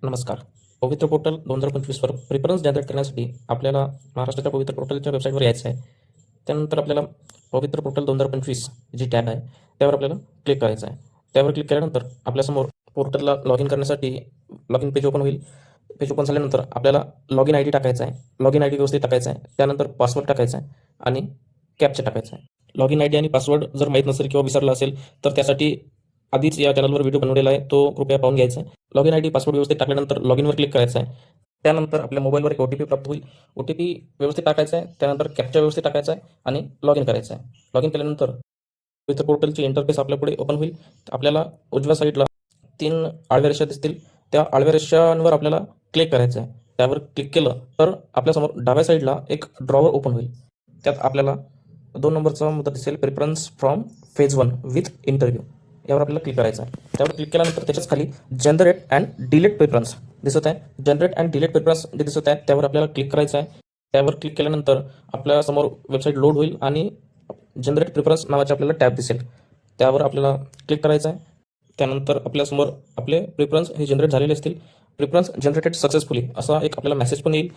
नमस्कार. पवित्र पोर्टल 2025 वर प्रेफरन्स जनरेट करण्यासाठी आपल्याला महाराष्ट्राच्या पवित्र पोर्टलच्या वेबसाईटवर यायचं आहे. त्यानंतर आपल्याला पवित्र पोर्टल 2025 जी टॅब आहे त्यावर आपल्याला क्लिक करायचं आहे. त्यावर क्लिक केल्यानंतर आपल्यासमोर पोर्टलला लॉग इन करण्यासाठी लॉग इन पेज ओपन होईल. पेज ओपन झाल्यानंतर आपल्याला लॉग इन आय डी टाकायचा आहे. लॉग इन आय डी व्यवस्थित टाकायचा आहे. त्यानंतर पासवर्ड टाकायचा आहे आणि कॅप्चा टाकायचा आहे. लॉग इन आय डी आणि पासवर्ड जर माहीत नसेल किंवा विसरला असेल तर त्यासाठी आधीच या चॅनलवर व्हिडिओ बनवलेला आहे, तो कृपया पाहून घ्यायचा आहे. Log in I D password व्यवस्थित टाकल्यानंतर लॉग इनवर क्लिक करायचं आहे. त्यानंतर आपल्या मोबाईलवर एक OTP प्राप्त होईल. OTP व्यवस्थित टाकायचा आहे. त्यानंतर कॅप्चा व्यवस्थित टाकायचा आहे आणि लॉग इन करायचं आहे. लॉग इन केल्यानंतर पवित्र पोर्टलची इंटरफेस आपल्यापुढे ओपन होईल. आपल्याला उजव्या साईडला 3 आडव्या रेषा दिसतील. त्या आडव्या रेषांवर आपल्याला क्लिक करायचं आहे. त्यावर क्लिक केलं तर आपल्यासमोर डाव्या साईडला एक ड्रॉवर ओपन होईल. त्यात आपल्याला 2 नंबरचा मुद्दा दिसेल, preference from phase 1 with interview. यावर आपल्याला क्लिक करायचं आहे. त्यावर क्लिक केल्यानंतर त्याच्याच खाली जनरेट अँड डिलीट प्रेफरन्स दिसत आहे. जनरेट अँड डिलीट प्रेफरन्स जे दिसत आहे त्यावर आपल्याला क्लिक करायचं आहे. त्यावर क्लिक केल्यानंतर आपल्यासमोर वेबसाईट लोड होईल आणि जनरेट प्रेफरन्स नावाचे आपल्याला टॅब दिसेल. त्यावर आपल्याला क्लिक करायचं आहे. त्यानंतर आपल्यासमोर आपले प्रेफरन्स हे जनरेट झालेले असतील. प्रेफरन्स जनरेटेड सक्सेसफुली असा एक आपल्याला मेसेज पण येईल.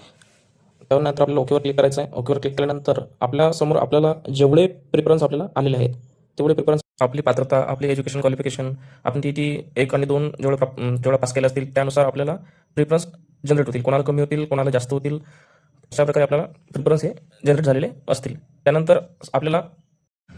त्यानंतर आपल्याला ओकेवर क्लिक करायचं आहे. ओकेवर क्लिक केल्यानंतर आपल्यासमोर आपल्याला जेवढे प्रेफरन्स आपल्याला आलेले आहेत तेवढे प्रेफरन्स, आपली पात्रता, आपली एज्युकेशन क्वालिफिकेशन, आपण टी 1 आणि 2 जेवढं पास केलं असतील त्यानुसार आपल्याला प्रेफरन्स जनरेट होतील. कोणाला कमी होतील, कोणाला जास्त होतील, अशा प्रकारे आपल्याला प्रेफरन्स हे जनरेट झालेले असतील. त्यानंतर आपल्याला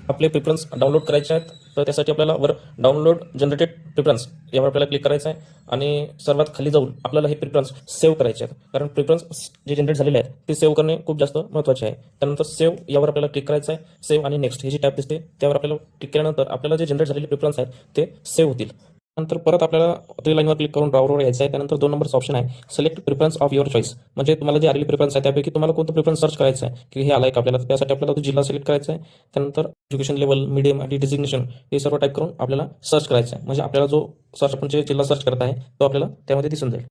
आपले प्रेफरन्स डाउनलोड करायचे आहेत. तर त्यासाठी आपल्याला वर डाउनलोड जनरेटेड प्रेफरन्स यावर आपल्याला क्लिक करायचं आहे आणि सर्वात खाली जाऊन आपल्याला हे प्रेफरन्स सेव्ह करायचे आहेत. कारण प्रेफरन्स जे जनरेट झालेले आहेत ते सेव्ह करणे खूप जास्त महत्त्वाचे आहे. त्यानंतर सेव्ह यावर आपल्याला क्लिक करायचं आहे. सेव्ह आणि नेक्स्ट हे जी टॅब दिसते त्यावर आपल्याला क्लिक केल्यानंतर आपल्याला जे जनरेट झालेले प्रेफरन्स आहेत ते सेव्ह होतील. नंतर परत आपल्याला 3 लाईनवर क्लिक करून ड्रॉवरवर यायचं आहे. त्यानंतर 2 नंबरचा ऑप्शन आहे, select preference of your choice. म्हणजे तुम्हाला जे आलेले प्रेफरन्स आहे त्यापैकी तुम्हाला कोणतं प्रेफरन्स सर्च करायचं आहे की हे आलाय का आपल्याला. त्यासाठी आपल्याला तो जिल्हा सिलेक्ट करायचा आहे. त्यानंतर एज्युकेशन लेवल, मीडियम आणि डिझिग्नेशन हे सर्व टाईप करून आपल्याला सर्च करायचं आहे. म्हणजे आपल्याला जो सर्च आपण जे जिल्हा सर्च करत आहे तो आपल्याला त्यामध्ये दिसून जाईल.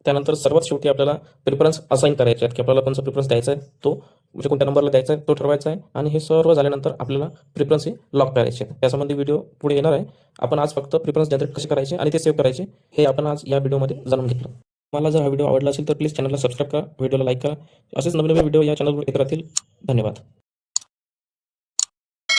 त्यानंतर सर्वात शेवटी आपल्याला प्रेफरन्स असाइन करायचे आहेत की आपल्याला कोणता प्रेफरन्स द्यायचा आहे, तो म्हणजे कोणत्या नंबरला द्यायचा आहे तो ठरवायचा आहे. आणि हे सर्व झाल्यानंतर आपल्याला प्रेफरन्स हे लॉक करायचे आहेत. त्यासंबंधी व्हिडिओ पुढे येणार आहे. आपण आज फक्त प्रेफरन्स जनरेट कसे करायचे आणि ते सेव्ह करायचे हे आपण आज या व्हिडिओमध्ये जाणून घेतलं. मला जर हा व्हिडिओ आवडला असेल तर प्लीज चॅनलला सबस्क्राईब करा, व्हिडिओला लाईक करा. असेच नवीन व्हिडिओ या चॅनलवर येत राहतील. धन्यवाद.